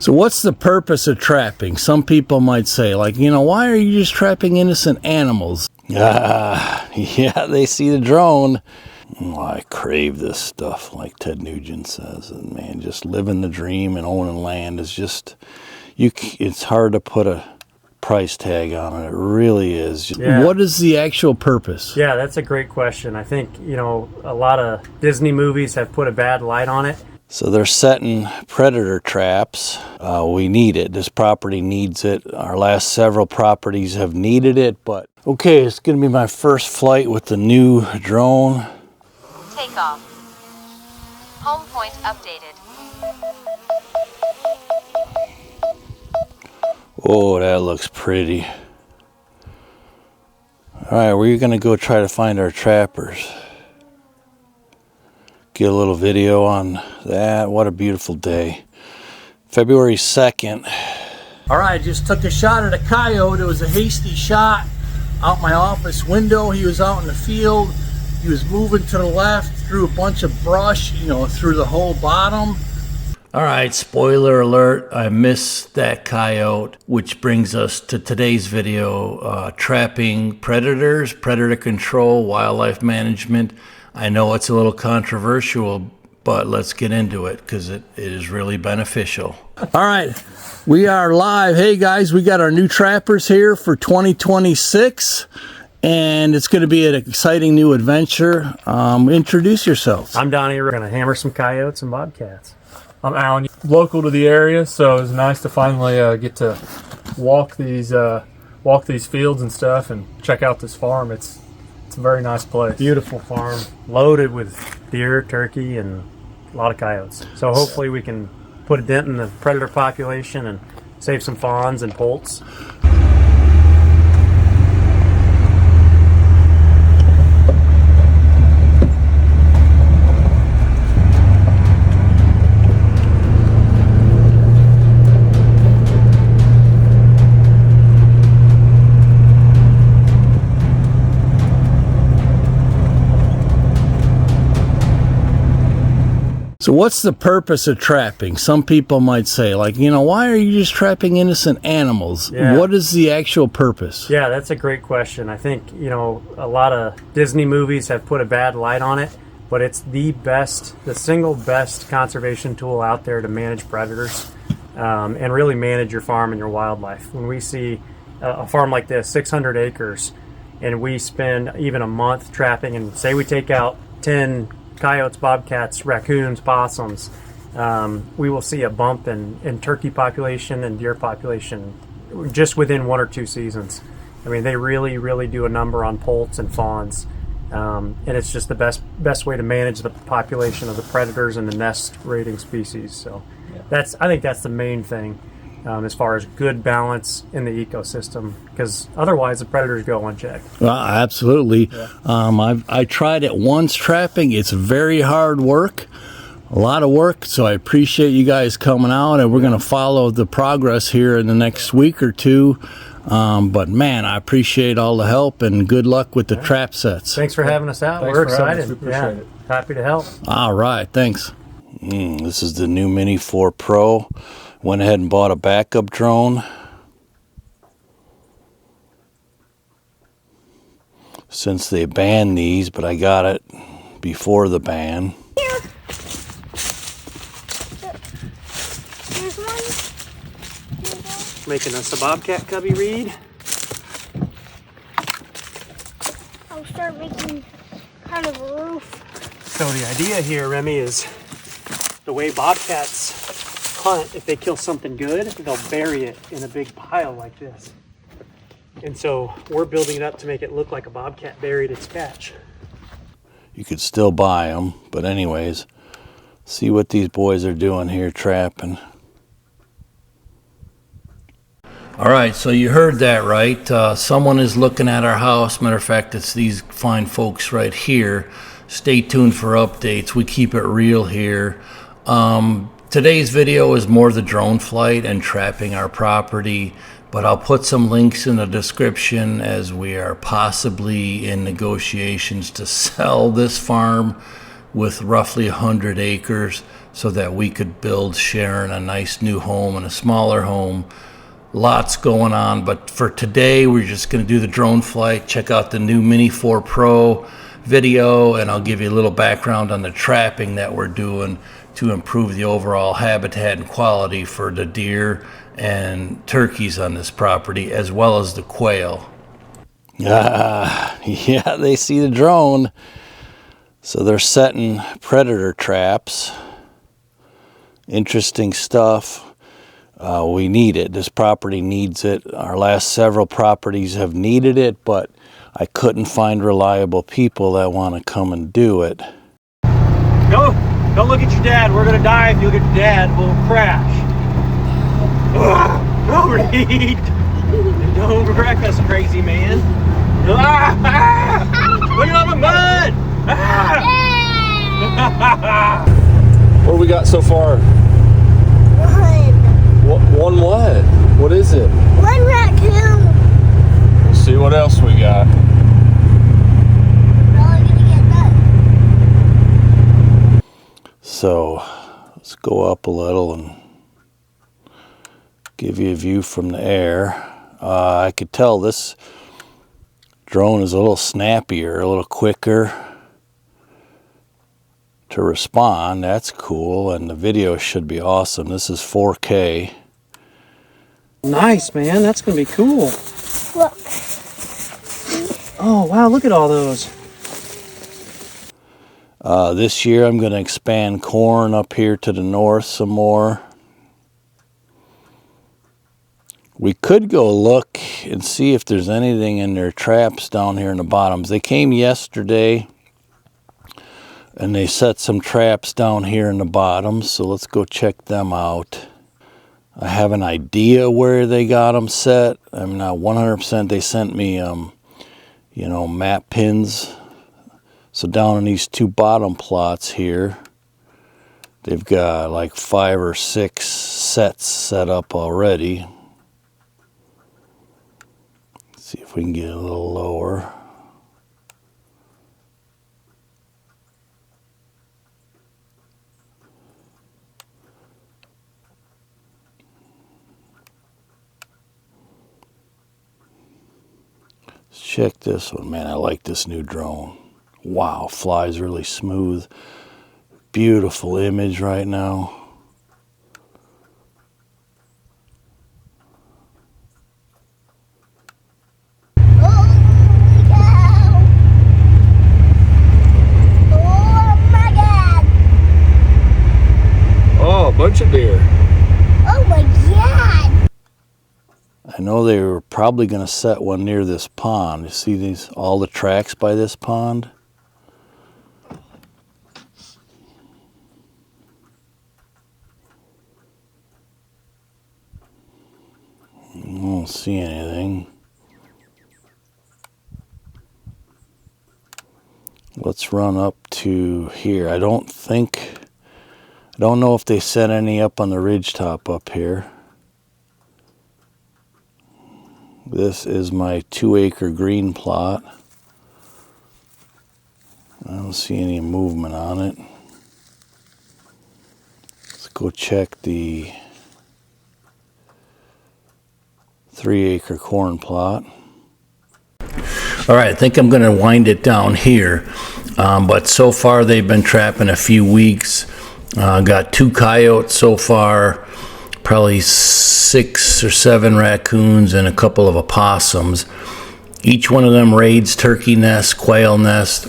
So what's the purpose of trapping? Some people might say, like, you know, why are you just trapping innocent animals? Yeah, they see the drone. Oh, I crave this stuff, like Ted Nugent says. And man, just living the dream and owning land is just, it's hard to put a price tag on it. It really is. Yeah. What is the actual purpose? Yeah, that's a great question. I think, you know, a lot of Disney movies have put a bad light on it. So they're setting predator traps. We need it. This property needs it. Our last several properties have needed it, but okay, it's gonna be my first flight with the new drone. Takeoff. Home point updated. Oh, that looks pretty. All right, we're gonna go try to find our trappers. Get a little video on that. What a beautiful day. February 2nd. All right, just took a shot at a coyote. It was a hasty shot out my office window. He was out in the field. He was moving to the left through a bunch of brush, you know, through the whole bottom. All right, spoiler alert, I missed that coyote, which brings us to today's video, trapping predators, predator control, wildlife management. I know it's a little controversial, but let's get into it because it is really beneficial. All right, we are live. Hey guys, we got our new trappers here for 2026, and it's going to be an exciting new adventure. Introduce yourselves. I'm Donnie. We're going to hammer some coyotes and bobcats. I'm Alan, local to the area, so it's nice to finally get to walk these fields and stuff and check out this farm. It's a very nice place. Beautiful farm, loaded with deer, turkey, and a lot of coyotes. So hopefully we can put a dent in the predator population and save some fawns and poults. So what's the purpose of trapping? Some people might say, like, you know, why are you just trapping innocent animals? Yeah. What is the actual purpose? Yeah, that's a great question. I think, you know, a lot of Disney movies have put a bad light on it, but it's the single best conservation tool out there to manage predators and really manage your farm and your wildlife. When we see a farm like this, 600 acres, and we spend even a month trapping, and say we take out 10 coyotes, bobcats, raccoons, possums, we will see a bump in turkey population and deer population just within 1 or 2 seasons. I mean, they really do a number on poults and fawns, and it's just the best way to manage the population of the predators and the nest raiding species. So yeah. I think that's the main thing as far as good balance in the ecosystem, because otherwise the predators go unchecked. Well, absolutely. Yeah. I tried it once trapping. It's very hard work, a lot of work. So I appreciate you guys coming out, and we're going to follow the progress here in the next week or two. But man, I appreciate all the help, and good luck with the trap sets. Thanks for having us out. We're excited. We appreciate it. Happy to help. All right, thanks. This is the new Mini 4 Pro. Went ahead and bought a backup drone. Since they banned these, but I got it before the ban. Here. Here's one. Making us a bobcat cubby reed. I'll start making kind of a roof. So the idea here, Remy, is the way bobcats hunt, if they kill something good, they'll bury it in a big pile like this. And so we're building it up to make it look like a bobcat buried its catch. You could still buy them, but anyways, see what these boys are doing here trapping. All right, so you heard that right. Someone is looking at our house. Matter of fact, it's these fine folks right here. Stay tuned for updates. We keep it real here. Today's video is more the drone flight and trapping our property, but I'll put some links in the description as we are possibly in negotiations to sell this farm. with roughly 100 acres so that we could build Sharon a nice new home and a smaller home. Lots going on, but for today we're just going to do the drone flight, check out the new Mini 4 Pro video, and I'll give you a little background on the trapping that we're doing to improve the overall habitat and quality for the deer and turkeys on this property, as well as the quail. Yeah, they see the drone. So they're setting predator traps. Interesting stuff. We need it. This property needs it. Our last several properties have needed it, but I couldn't find reliable people that want to come and do it. Go! Don't look at your dad. We're gonna die if you look at your dad. We'll crash. Don't read. Don't wreck us, crazy man. Look at all the mud! What do we got so far? One what? What is it? One raccoon. Let's see what else we got. Probably gonna get that. So let's go up a little and give you a view from the air. I could tell this drone is a little snappier, a little quicker to respond. That's cool, and the video should be awesome. This is 4K. Nice, man. That's gonna be cool. Look. Oh wow, look at all those. This year I'm going to expand corn up here to the north some more. We could go look and see if there's anything in their traps down here in the bottoms. They came yesterday and they set some traps down here in the bottoms, so let's go check them out. I have an idea where they got them set. I'm not 100%. They sent me, you know, map pins. So down in these two bottom plots here, they've got like 5 or 6 sets set up already. Let's see if we can get a little lower. Check this one, man. I like this new drone. Wow, flies really smooth. Beautiful image right now. Holy cow. Oh my God. Oh, a bunch of deer. Oh my God. I know they were probably going to set one near this pond. You see these, all the tracks by this pond? I don't see anything. Let's run up to here. I don't know if they set any up on the ridgetop up here. This is my 2-acre green plot. I don't see any movement on it. Let's go check the 3-acre corn plot. All right, I think I'm going to wind it down here. But so far they've been trapping a few weeks. Got 2 coyotes so far, probably 6 or 7 raccoons, and a couple of opossums. Each one of them raids turkey nests, quail nests.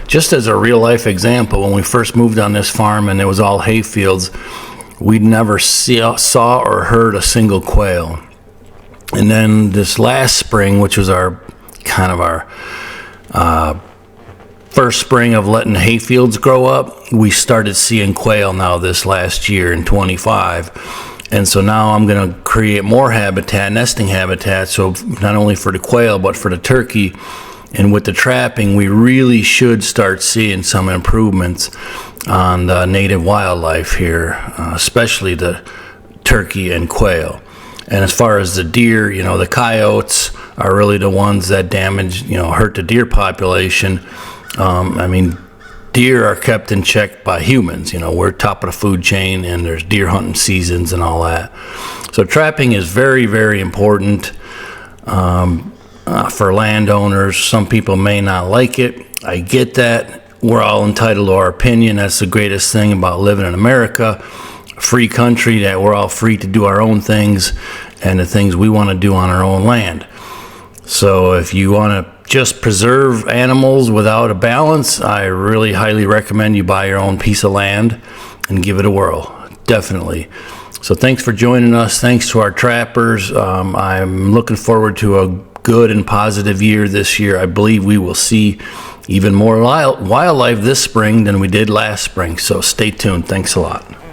Just as a real life example, when we first moved on this farm and it was all hay fields, we never saw or heard a single quail. And then this last spring, which was our first spring of letting hay fields grow up, we started seeing quail now this last year in 25. And so now I'm going to create more habitat, nesting habitat, so not only for the quail but for the turkey. And with the trapping, we really should start seeing some improvements on the native wildlife here, especially the turkey and quail. And as far as the deer, you know, the coyotes are really the ones that damage, you know, hurt the deer population. I mean, deer are kept in check by humans. You know, we're top of the food chain, and there's deer hunting seasons and all that. So trapping is very, very important for landowners. Some people may not like it. I get that. We're all entitled to our opinion. That's the greatest thing about living in America, a free country, that we're all free to do our own things and the things we want to do on our own land. So if you want to just preserve animals without a balance, I really highly recommend you buy your own piece of land and give it a whirl. Definitely. So thanks for joining us. Thanks to our trappers. I'm looking forward to a good and positive year this year. I believe we will see even more wildlife this spring than we did last spring. So stay tuned. Thanks a lot.